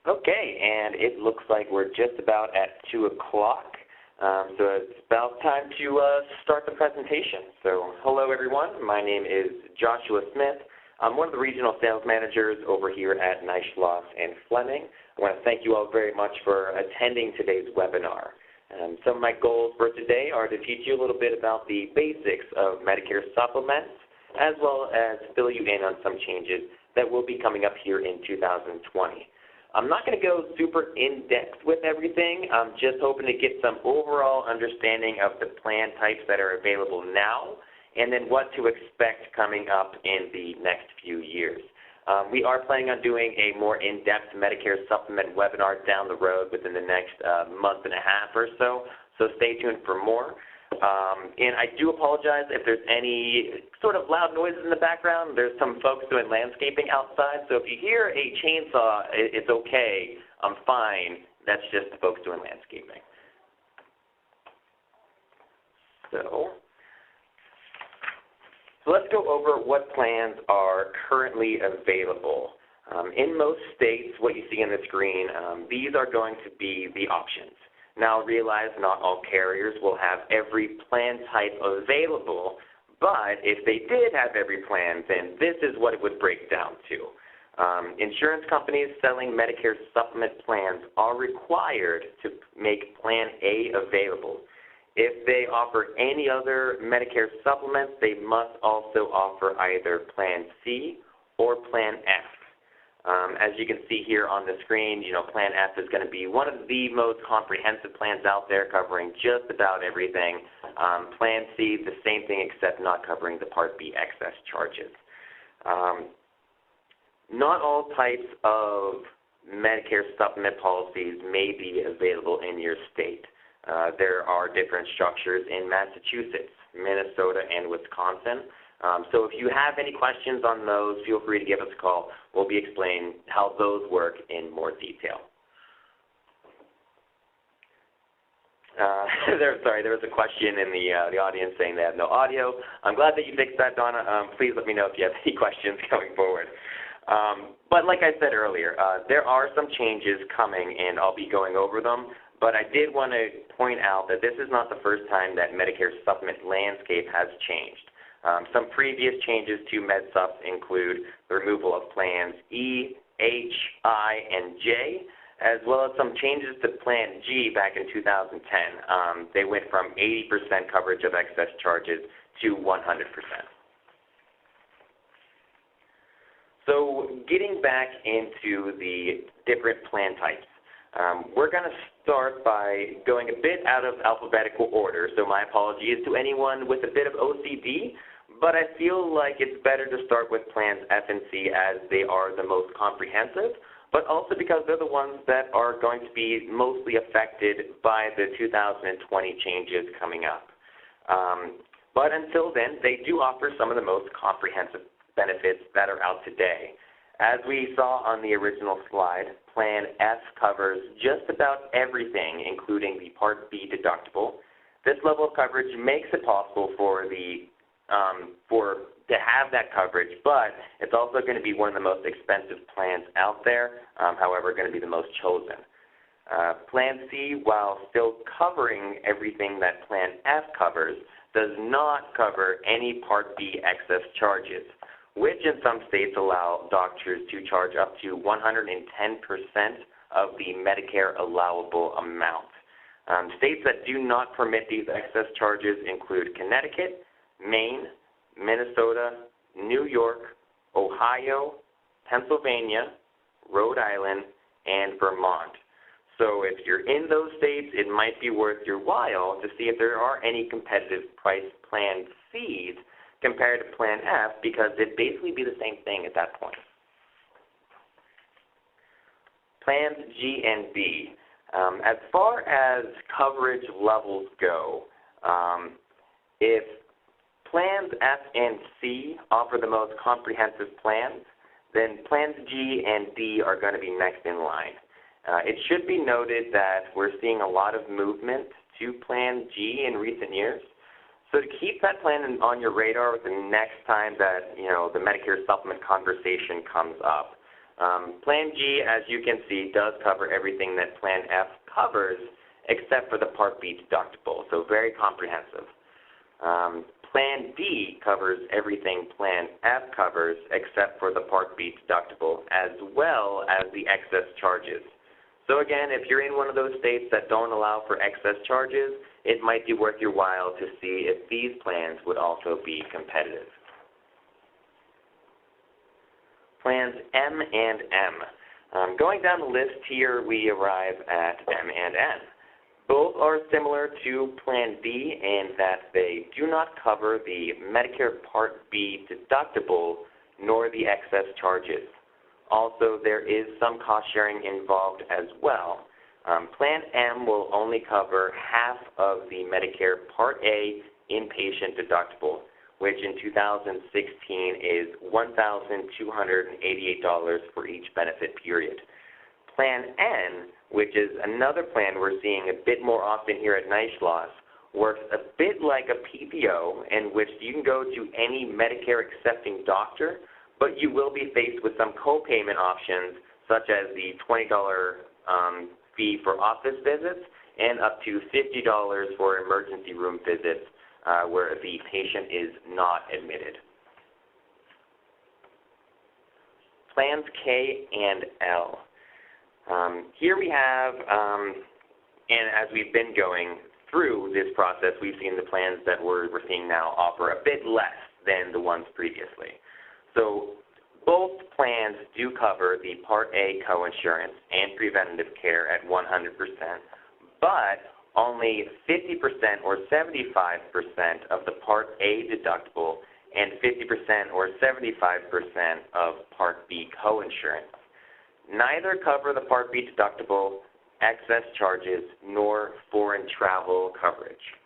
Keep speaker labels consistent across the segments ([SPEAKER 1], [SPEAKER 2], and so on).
[SPEAKER 1] Okay, and it looks like we're just about at 2 o'clock, so it's about time to start the presentation. So hello everyone, my name is Joshua Smith. I'm one of the regional sales managers over here at Schloss and Fleming. I want to thank you all very much for attending today's webinar. Some of my goals for today are to teach you a little bit about the basics of Medicare supplements, as well as fill you in on some changes that will be coming up here in 2020. I'm not going to go super in-depth with everything. I'm just hoping to get some overall understanding of the plan types that are available now, and then what to expect coming up in the next few years. We are planning on doing a more in-depth Medicare supplement webinar down the road within the next month and a half or so, so stay tuned for more. And I do apologize if there's any sort of loud noises in the background. There's some folks doing landscaping outside, so if you hear a chainsaw, it's okay. I'm fine. That's just the folks doing landscaping. So let's go over what plans are currently available. In most states, what you see on the screen, these are going to be the options. Now realize not all carriers will have every plan type available, but if they did have every plan, then this is what it would break down to. Insurance companies selling Medicare supplement plans are required to make Plan A available. If they offer any other Medicare supplements, they must also offer either Plan C or Plan F. As you can see here on the screen, Plan F is going to be one of the most comprehensive plans out there, covering just about everything. Plan C, the same thing except not covering the Part B excess charges. Not all types of Medicare supplement policies may be available in your state. There are different structures in Massachusetts, Minnesota, and Wisconsin. So if you have any questions on those, feel free to give us a call. We'll be explaining how those work in more detail. There was a question in the audience saying they have no audio. I'm glad that you fixed that, Donna. Please let me know if you have any questions going forward. But like I said earlier, there are some changes coming, and I'll be going over them. But I did want to point out that this is not the first time that Medicare supplement landscape has changed. Some previous changes to MedSupp include the removal of plans E, H, I, and J, as well as some changes to Plan G back in 2010. They went from 80% coverage of excess charges to 100%. So getting back into the different plan types, we're going to start by going a bit out of alphabetical order, so my apologies to anyone with a bit of OCD, but I feel like it's better to start with plans F and C as they are the most comprehensive, but also because they're the ones that are going to be mostly affected by the 2020 changes coming up. But until then, they do offer some of the most comprehensive benefits that are out today. As we saw on the original slide, Plan F covers just about everything, including the Part B deductible. This level of coverage makes it possible to have that coverage, but it's also going to be one of the most expensive plans out there, however, going to be the most chosen. Plan C, while still covering everything that Plan F covers, does not cover any Part B excess charges, which in some states allow doctors to charge up to 110% of the Medicare allowable amount. States that do not permit these excess charges include Connecticut, Maine, Minnesota, New York, Ohio, Pennsylvania, Rhode Island, and Vermont. So if you're in those states, it might be worth your while to see if there are any competitive price Plan Cs compared to Plan F, because it'd basically be the same thing at that point. Plans G and B. As far as coverage levels go, if Plans F and C offer the most comprehensive plans, then Plans G and D are going to be next in line. It should be noted that we're seeing a lot of movement to Plan G in recent years. So to keep that plan on your radar the next time that the Medicare supplement conversation comes up, Plan G, as you can see, does cover everything that Plan F covers except for the Part B deductible, so very comprehensive. Plan D covers everything Plan F covers except for the Part B deductible, as well as the excess charges. So again, if you're in one of those states that don't allow for excess charges, it might be worth your while to see if these plans would also be competitive. Plans M and M. Going down the list here, we arrive at M and N. Both are similar to Plan B in that they do not cover the Medicare Part B deductible nor the excess charges. Also, there is some cost sharing involved as well. Plan M will only cover half of the Medicare Part A inpatient deductible, which in 2016 is $1,288 for each benefit period. Plan N, which is another plan we're seeing a bit more often here at NYCHLOS, works a bit like a PPO in which you can go to any Medicare accepting doctor, but you will be faced with some co-payment options such as the $20 fee for office visits and up to $50 for emergency room visits where the patient is not admitted. Plans K and L. Here we have, and as we've been going through this process, we've seen the plans that we're seeing now offer a bit less than the ones previously. So both plans do cover the Part A coinsurance and preventative care at 100%, but only 50% or 75% of the Part A deductible and 50% or 75% of Part B coinsurance. Neither cover the Part B deductible, excess charges, nor foreign travel coverage.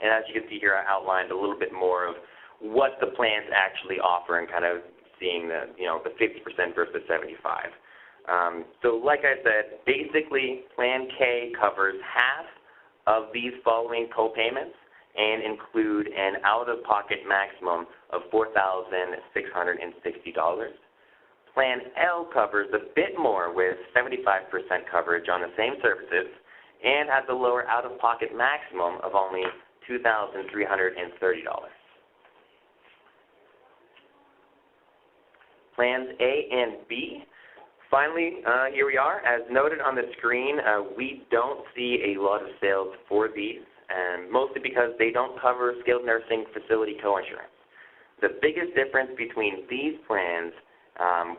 [SPEAKER 1] And as you can see here, I outlined a little bit more of what the plans actually offer and kind of seeing the, the 50% versus 75. So like I said, basically Plan K covers half of these following co-payments and include an out-of-pocket maximum of $4,660. Plan L covers a bit more with 75% coverage on the same services and has a lower out-of-pocket maximum of only $2,330. Plans A and B. Finally, here we are. As noted on the screen, we don't see a lot of sales for these, and mostly because they don't cover skilled nursing facility coinsurance. The biggest difference between these plans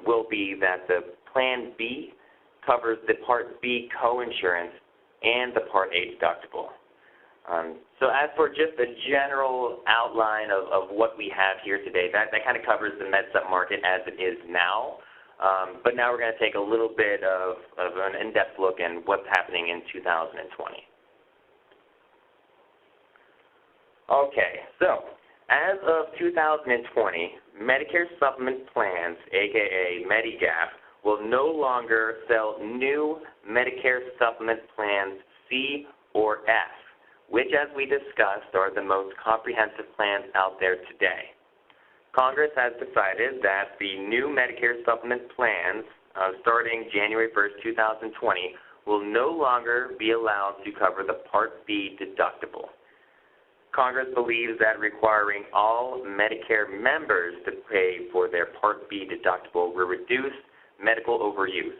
[SPEAKER 1] will be that the Plan B covers the Part B coinsurance and the Part A deductible. So as for just a general outline of what we have here today, that kind of covers the MedSupp market as it is now. But now we're going to take a little bit of an in-depth look at what's happening in 2020. Okay, so as of 2020, Medicare supplement plans, aka Medigap, will no longer sell new Medicare supplement plans C or F, which, as we discussed, are the most comprehensive plans out there today. Congress has decided that the new Medicare supplement plans, starting January 1st, 2020, will no longer be allowed to cover the Part B deductible. Congress believes that requiring all Medicare members to pay for their Part B deductible will reduce medical overuse.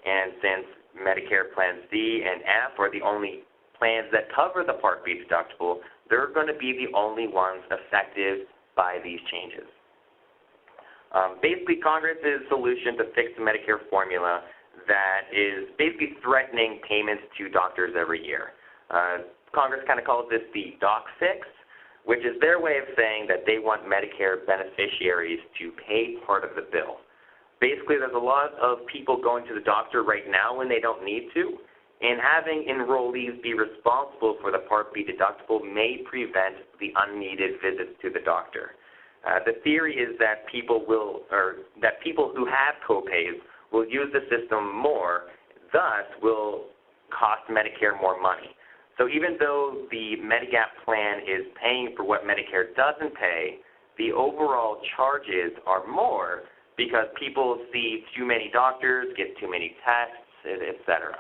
[SPEAKER 1] And since Medicare plans C and F are the only plans that cover the Part B deductible, they're going to be the only ones affected by these changes. Basically, Congress's solution to fix the Medicare formula that is basically threatening payments to doctors every year. Congress kind of calls this the doc fix, which is their way of saying that they want Medicare beneficiaries to pay part of the bill. Basically, there's a lot of people going to the doctor right now when they don't need to, and having enrollees be responsible for the Part B deductible may prevent the unneeded visits to the doctor. The theory is that people who have copays will use the system more, thus will cost Medicare more money. So even though the Medigap plan is paying for what Medicare doesn't pay, the overall charges are more because people see too many doctors, get too many tests, etc.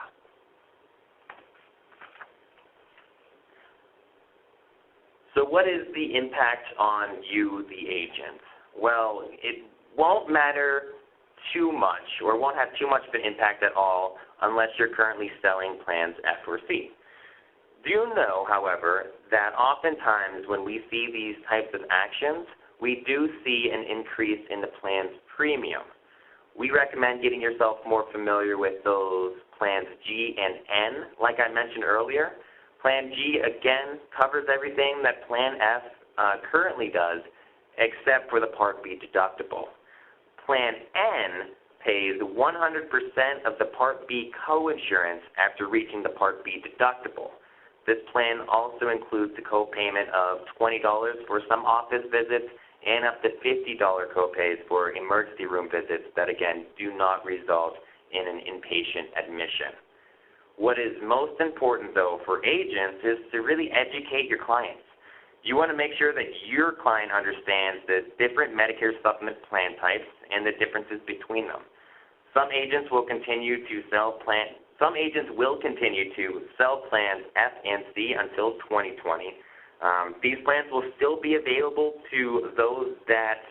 [SPEAKER 1] So what is the impact on you, the agent? Well, it won't matter too much, or won't have too much of an impact at all unless you're currently selling plans F or C. Do you know, however, that oftentimes when we see these types of actions, we do see an increase in the plan's premium. We recommend getting yourself more familiar with those plans G and N, like I mentioned earlier. Plan G, again, covers everything that Plan F currently does, except for the Part B deductible. Plan N pays 100% of the Part B coinsurance after reaching the Part B deductible. This plan also includes the copayment of $20 for some office visits and up to $50 copays for emergency room visits that, again, do not result in an inpatient admission. What is most important, though, for agents is to really educate your clients. You want to make sure that your client understands the different Medicare supplement plan types and the differences between them. Some agents will continue to sell plans F and C until 2020. These plans will still be available to those that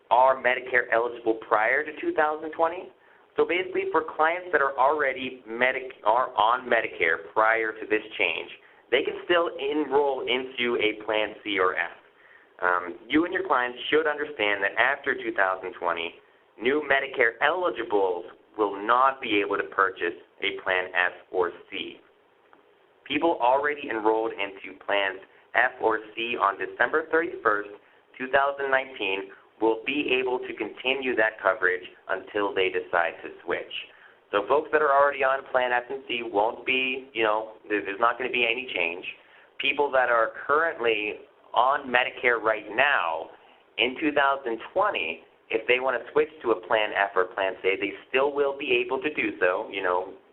[SPEAKER 1] are Medicare eligible prior to 2020. So basically, for clients that are already on Medicare prior to this change, they can still enroll into a Plan C or F. You and your clients should understand that after 2020, new Medicare eligibles will not be able to purchase a Plan F or C. People already enrolled into Plans F or C on December 31st, 2019 will be able to continue that coverage until they decide to switch. So folks that are already on Plan F and C won't be, there's not going to be any change. People that are currently on Medicare right now in 2020, if they want to switch to a Plan F or Plan C, they still will be able to do so,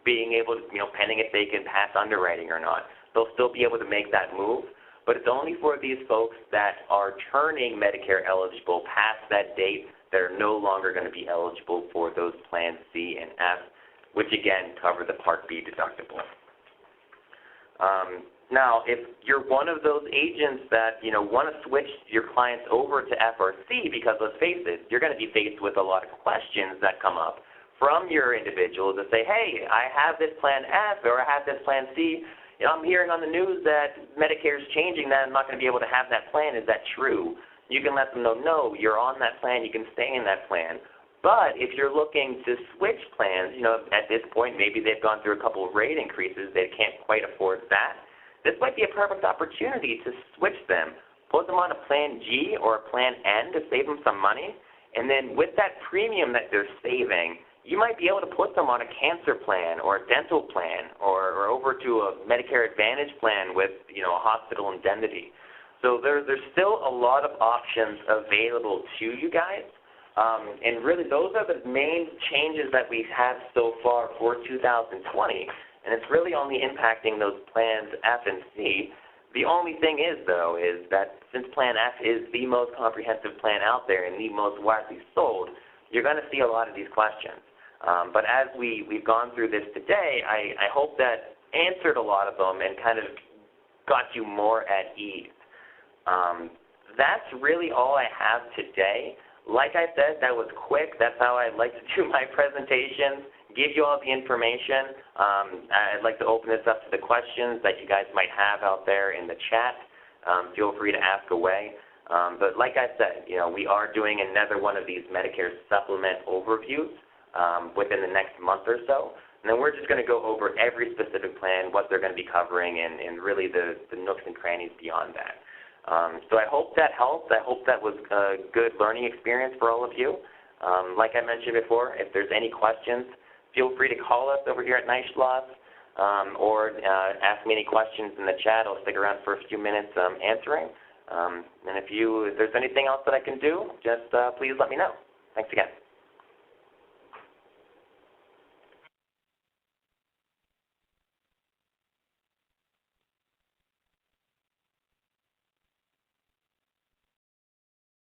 [SPEAKER 1] being able to, pending if they can pass underwriting or not. They'll still be able to make that move, but it's only for these folks that are turning Medicare eligible past that date that are no longer going to be eligible for those Plans C and F, which again cover the Part B deductible. Now, if you're one of those agents that want to switch your clients over to F or C, because let's face it, you're going to be faced with a lot of questions that come up from your individuals that say, hey, I have this Plan F or I have this Plan C. I'm hearing on the news that Medicare is changing that I'm not going to be able to have that plan. Is that true? You can let them know, no, you're on that plan. You can stay in that plan. But if you're looking to switch plans, at this point, maybe they've gone through a couple of rate increases. They can't quite afford that. This might be a perfect opportunity to switch them. Put them on a Plan G or a Plan N to save them some money. And then with that premium that they're saving, you might be able to put them on a cancer plan or a dental plan or over to a Medicare Advantage plan with, a hospital indemnity. So there's still a lot of options available to you guys. And really, those are the main changes that we've had so far for 2020. And it's really only impacting those plans F and C. The only thing is, though, is that since Plan F is the most comprehensive plan out there and the most widely sold, you're going to see a lot of these questions. But as we've gone through this today, I hope that answered a lot of them and kind of got you more at ease. That's really all I have today. Like I said, that was quick. That's how I like to do my presentations, give you all the information. I'd like to open this up to the questions that you guys might have out there in the chat. Feel free to ask away. But like I said, we are doing another one of these Medicare supplement overviews within the next month or so. And then we're just going to go over every specific plan, what they're going to be covering, and really the nooks and crannies beyond that. So I hope that helped. I hope that was a good learning experience for all of you. Like I mentioned before, if there's any questions, feel free to call us over here at Neischloss or ask me any questions in the chat. I'll stick around for a few minutes answering. And if there's anything else that I can do, just please let me know. Thanks again.